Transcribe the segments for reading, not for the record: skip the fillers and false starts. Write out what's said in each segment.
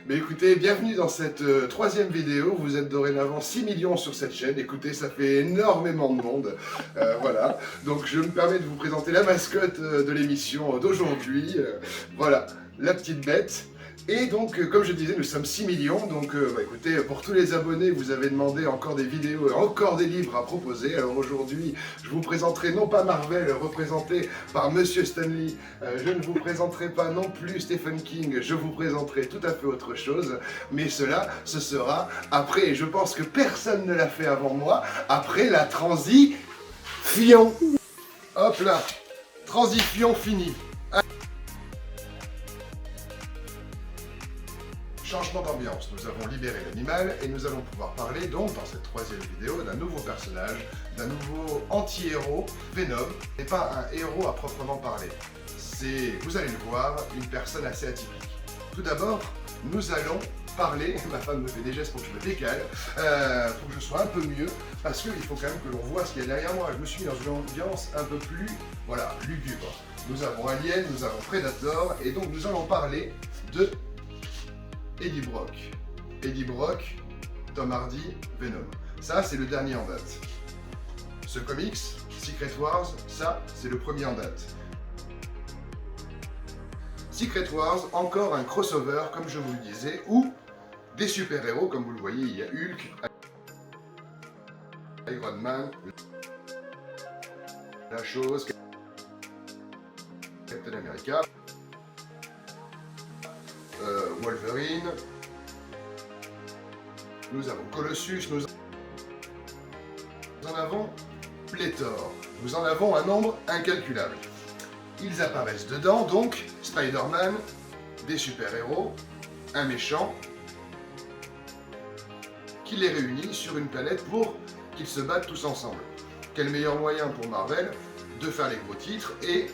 Mais écoutez, bienvenue dans cette troisième vidéo. Vous êtes dorénavant 6 millions sur cette chaîne. Écoutez, ça fait énormément de monde. Voilà. Donc je me permets de vous présenter la mascotte de l'émission d'aujourd'hui. Voilà, la petite bête. Et donc, comme je disais, nous sommes 6 millions. Donc, écoutez, pour tous les abonnés, vous avez demandé encore des vidéos et encore des livres à proposer. Alors aujourd'hui, je vous présenterai non pas Marvel, représenté par Monsieur Stanley. Je ne vous présenterai pas non plus Stephen King. Je vous présenterai tout à fait autre chose. Mais cela, ce sera après. Et je pense que personne ne l'a fait avant moi. Après la transition. Hop là. Transition finie. Changement d'ambiance, nous avons libéré l'animal et nous allons pouvoir parler donc dans cette troisième vidéo d'un nouveau personnage, d'un nouveau anti-héros, Venom, et pas un héros à proprement parler. C'est, vous allez le voir, une personne assez atypique. Tout d'abord, nous allons parler, ma femme me fait des gestes pour que je me décale, pour que je sois un peu mieux, parce qu'il faut quand même que l'on voit ce qu'il y a derrière moi. Je me suis mis dans une ambiance un peu plus, voilà, lugubre. Nous avons Alien, nous avons Predator, et donc nous allons parler de Eddie Brock. Eddie Brock, Tom Hardy, Venom. Ça, c'est le dernier en date. Ce comics, Secret Wars, ça, c'est le premier en date. Secret Wars, encore un crossover, comme je vous le disais, où des super-héros, comme vous le voyez, il y a Hulk, Iron Man, la chose, Captain America, Wolverine, nous avons Colossus, nous en avons pléthore, nous en avons un nombre incalculable. Ils apparaissent dedans, donc Spider-Man, des super-héros, un méchant, qui les réunit sur une planète pour qu'ils se battent tous ensemble. Quel meilleur moyen pour Marvel de faire les gros titres et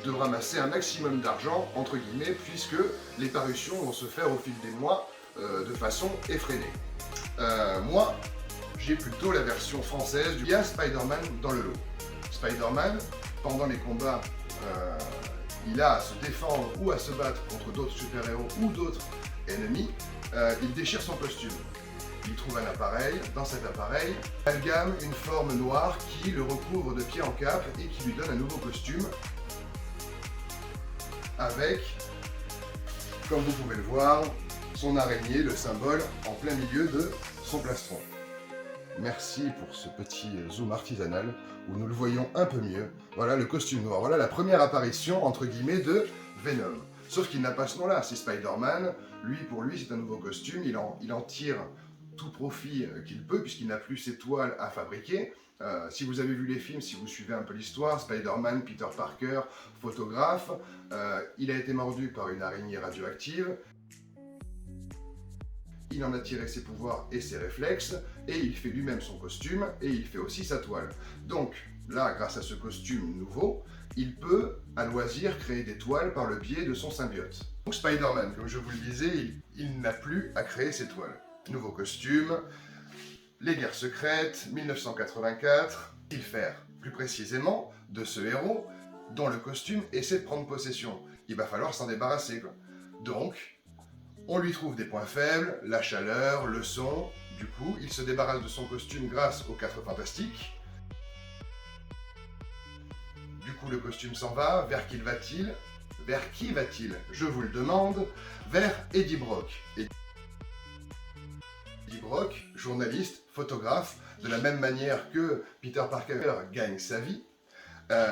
de ramasser un maximum d'argent, entre guillemets, puisque les parutions vont se faire au fil des mois de façon effrénée. Moi, j'ai plutôt la version française du... Il y a Spider-Man dans le lot. Spider-Man, pendant les combats, il a à se défendre ou à se battre contre d'autres super-héros ou d'autres ennemis, il déchire son costume. Il trouve un appareil, dans cet appareil, il amalgame une forme noire qui le recouvre de pied en cap et qui lui donne un nouveau costume avec, comme vous pouvez le voir, son araignée, le symbole, en plein milieu de son plastron. Merci pour ce petit zoom artisanal où nous le voyons un peu mieux. Voilà le costume noir, voilà la première apparition, entre guillemets, de Venom. Sauf qu'il n'a pas ce nom-là, c'est Spider-Man. Lui, pour lui, c'est un nouveau costume, il en tire tout profit qu'il peut, puisqu'il n'a plus ses toiles à fabriquer. Si vous avez vu les films, si vous suivez un peu l'histoire, Spider-Man, Peter Parker, photographe, il a été mordu par une araignée radioactive, il en a tiré ses pouvoirs et ses réflexes, et il fait lui-même son costume, et il fait aussi sa toile. Donc là, grâce à ce costume nouveau, il peut, à loisir, créer des toiles par le biais de son symbiote. Donc Spider-Man, comme je vous le disais, il n'a plus à créer ses toiles. Nouveau costume, les guerres secrètes, 1984, il faire plus précisément de ce héros dont le costume essaie de prendre possession. Il va falloir s'en débarrasser, quoi. Donc, on lui trouve des points faibles, la chaleur, le son. Du coup, il se débarrasse de son costume grâce aux 4 Fantastiques. Du coup, le costume s'en va. Vers qui va-t-il? Vers qui va-t-il? Je vous le demande. Vers Eddie Brock. Eddie Brock, journaliste, photographe, de la même manière que Peter Parker gagne sa vie,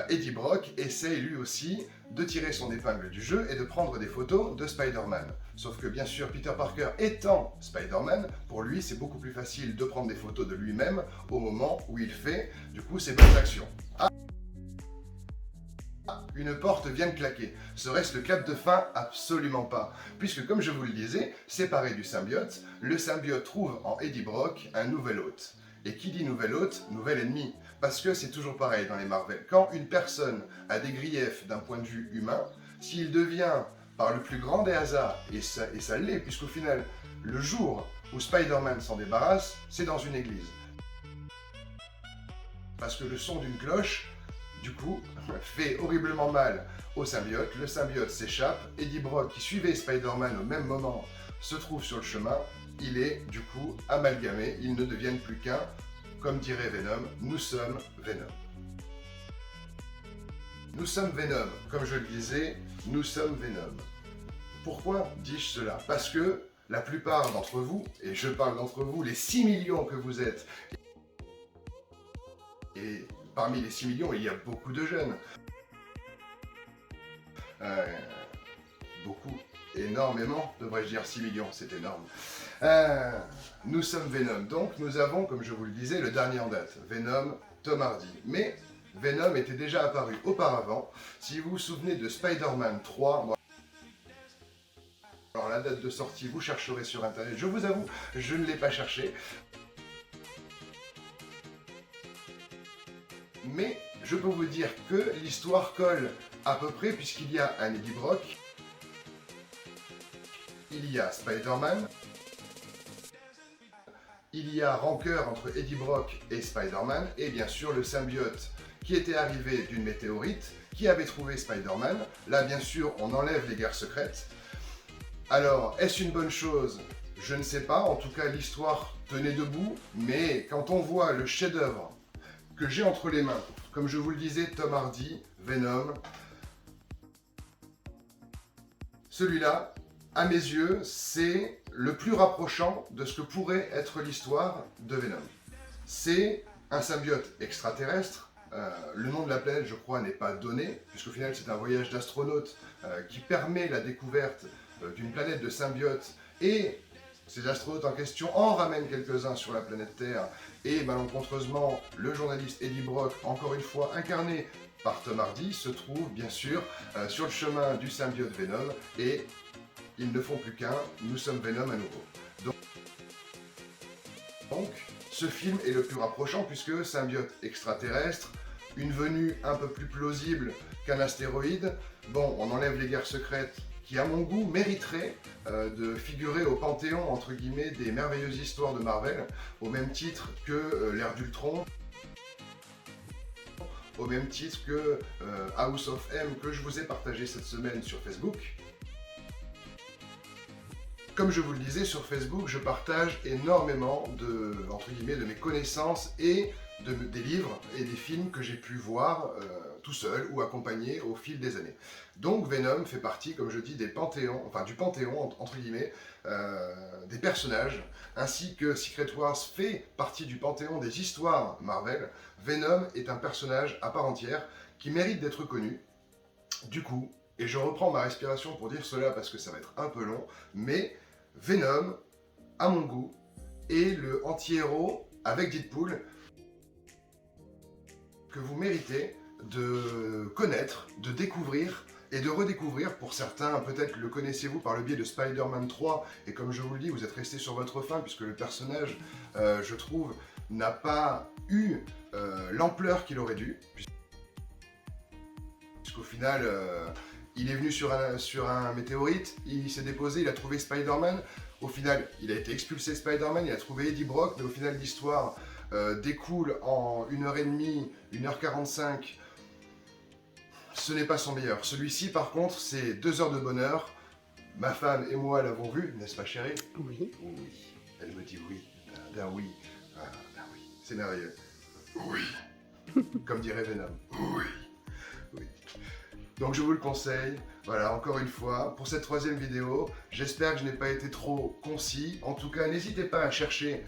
Eddie Brock essaye lui aussi de tirer son épingle du jeu et de prendre des photos de Spider-Man. Sauf que bien sûr, Peter Parker étant Spider-Man, pour lui c'est beaucoup plus facile de prendre des photos de lui-même au moment où il fait du coup ses bonnes actions. Une porte vient de claquer. Serait-ce le clap de fin? Absolument pas. Puisque comme je vous le disais, séparé du symbiote, le symbiote trouve en Eddie Brock un nouvel hôte. Et qui dit nouvel hôte, nouvel ennemi. Parce que c'est toujours pareil dans les Marvel. Quand une personne a des griefs d'un point de vue humain, s'il devient, par le plus grand des hasards, et ça l'est, puisqu'au final, le jour où Spider-Man s'en débarrasse, c'est dans une église. Parce que le son d'une cloche, du coup, fait horriblement mal au symbiote. Le symbiote s'échappe. Eddie Brock, qui suivait Spider-Man au même moment, se trouve sur le chemin, il est du coup amalgamé, ils ne deviennent plus qu'un, comme dirait Venom, nous sommes Venom. Nous sommes Venom, comme je le disais, nous sommes Venom. Pourquoi dis-je cela? Parce que la plupart d'entre vous, et je parle d'entre vous, les 6 millions que vous êtes, et parmi les 6 millions, il y a beaucoup de jeunes. Beaucoup, énormément, devrais-je dire 6 millions, c'est énorme. Nous sommes Venom, donc nous avons, comme je vous le disais, le dernier en date, Venom, Tom Hardy. Mais Venom était déjà apparu auparavant. Si vous vous souvenez de Spider-Man 3, alors la date de sortie, vous chercherez sur internet, je vous avoue, je ne l'ai pas cherché. Mais je peux vous dire que l'histoire colle à peu près, puisqu'il y a un Eddie Brock, il y a Spider-Man, il y a rancœur entre Eddie Brock et Spider-Man, et bien sûr le symbiote qui était arrivé d'une météorite, qui avait trouvé Spider-Man. Là, bien sûr, on enlève les guerres secrètes. Alors, est-ce une bonne chose? Je ne sais pas, en tout cas l'histoire tenait debout, mais quand on voit le chef-d'œuvre que j'ai entre les mains, comme je vous le disais, Tom Hardy, Venom, celui-là, à mes yeux, c'est le plus rapprochant de ce que pourrait être l'histoire de Venom. C'est un symbiote extraterrestre. Le nom de la planète, je crois, n'est pas donné, puisqu'au final, c'est un voyage d'astronaute qui permet la découverte d'une planète de symbiotes, et ces astronautes en question en ramènent quelques-uns sur la planète Terre, et malencontreusement, le journaliste Eddie Brock, encore une fois incarné par Tom Hardy, se trouve bien sûr sur le chemin du symbiote Venom, et ils ne font plus qu'un, nous sommes Venom à nouveau. Donc, ce film est le plus rapprochant, puisque symbiote extraterrestre, une venue un peu plus plausible qu'un astéroïde. Bon, on enlève les guerres secrètes, qui à mon goût mériterait de figurer au panthéon entre guillemets des merveilleuses histoires de Marvel, au même titre que l'ère d'Ultron, au même titre que House of M que je vous ai partagé cette semaine sur Facebook. Comme je vous le disais, sur Facebook, je partage énormément entre guillemets, de mes connaissances et des livres et des films que j'ai pu voir tout seul ou accompagné au fil des années. Donc Venom fait partie, comme je dis, du panthéon, entre guillemets, des personnages, ainsi que Secret Wars fait partie du panthéon des histoires Marvel. Venom est un personnage à part entière qui mérite d'être connu. Du coup, et je reprends ma respiration pour dire cela parce que ça va être un peu long, mais Venom, à mon goût, est le anti-héros avec Deadpool que vous méritez de connaître, de découvrir et de redécouvrir. Pour certains, peut-être le connaissez-vous par le biais de Spider-Man 3, et comme je vous le dis, vous êtes resté sur votre faim, puisque le personnage, je trouve, n'a pas eu l'ampleur qu'il aurait dû, puisqu'au final, il est venu sur un météorite, il s'est déposé, il a trouvé Spider-Man, au final, il a été expulsé Spider-Man, il a trouvé Eddie Brock, mais au final, l'histoire découle en 1h30, 1h45, ce n'est pas son meilleur. Celui-ci, par contre, c'est 2 heures de bonheur. Ma femme et moi l'avons vu, n'est-ce pas, chérie? Oui. Oui. Elle me dit oui. D'un oui. D'un oui. C'est merveilleux. Oui. Comme dirait Venom. Oui. Oui. Donc je vous le conseille. Voilà, encore une fois, pour cette 3e vidéo, j'espère que je n'ai pas été trop concis. En tout cas, n'hésitez pas à chercher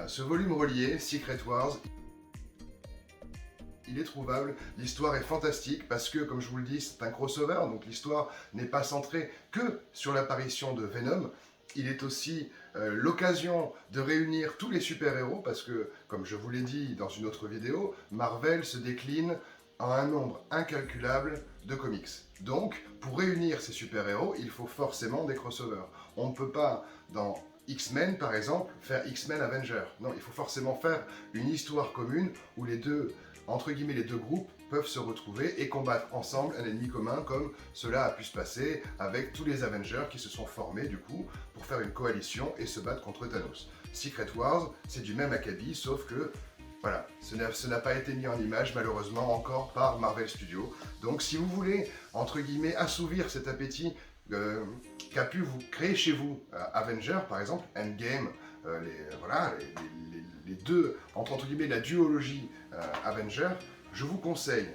ce volume relié, Secret Wars. Il est trouvable, l'histoire est fantastique parce que, comme je vous le dis, c'est un crossover, donc l'histoire n'est pas centrée que sur l'apparition de Venom. Il est aussi l'occasion de réunir tous les super-héros parce que, comme je vous l'ai dit dans une autre vidéo, Marvel se décline en un nombre incalculable de comics. Donc, pour réunir ces super-héros, il faut forcément des crossovers. On ne peut pas, dans X-Men par exemple, faire X-Men Avengers. Non, il faut forcément faire une histoire commune où les deux, entre guillemets, les deux groupes peuvent se retrouver et combattre ensemble un ennemi commun, comme cela a pu se passer avec tous les Avengers qui se sont formés du coup pour faire une coalition et se battre contre Thanos. Secret Wars, c'est du même acabit, sauf que voilà, ce n'a pas été mis en image malheureusement encore par Marvel Studios. Donc si vous voulez, entre guillemets, assouvir cet appétit qu'a pu vous créer chez vous. Avenger, par exemple, Endgame, voilà, les deux, entre guillemets, la duologie Avenger, je vous conseille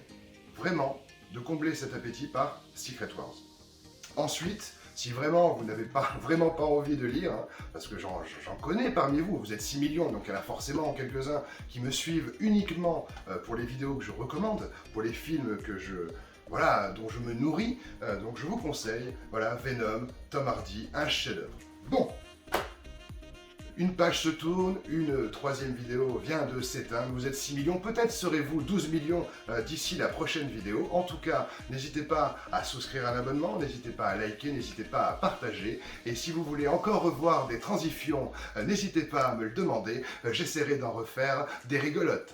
vraiment de combler cet appétit par Secret Wars. Ensuite, si vraiment vous n'avez pas vraiment pas envie de lire, hein, parce que j'en connais parmi vous, vous êtes 6 millions, donc il y en a forcément quelques-uns qui me suivent uniquement pour les vidéos que je recommande, pour les films que voilà, dont je me nourris, donc je vous conseille, voilà, Venom, Tom Hardy, un chef-d'œuvre. Bon, une page se tourne, une troisième vidéo vient de s'éteindre, vous êtes 6 millions, peut-être serez-vous 12 millions d'ici la prochaine vidéo. En tout cas, n'hésitez pas à souscrire à un abonnement, n'hésitez pas à liker, n'hésitez pas à partager. Et si vous voulez encore revoir des transitions, n'hésitez pas à me le demander, j'essaierai d'en refaire des rigolotes.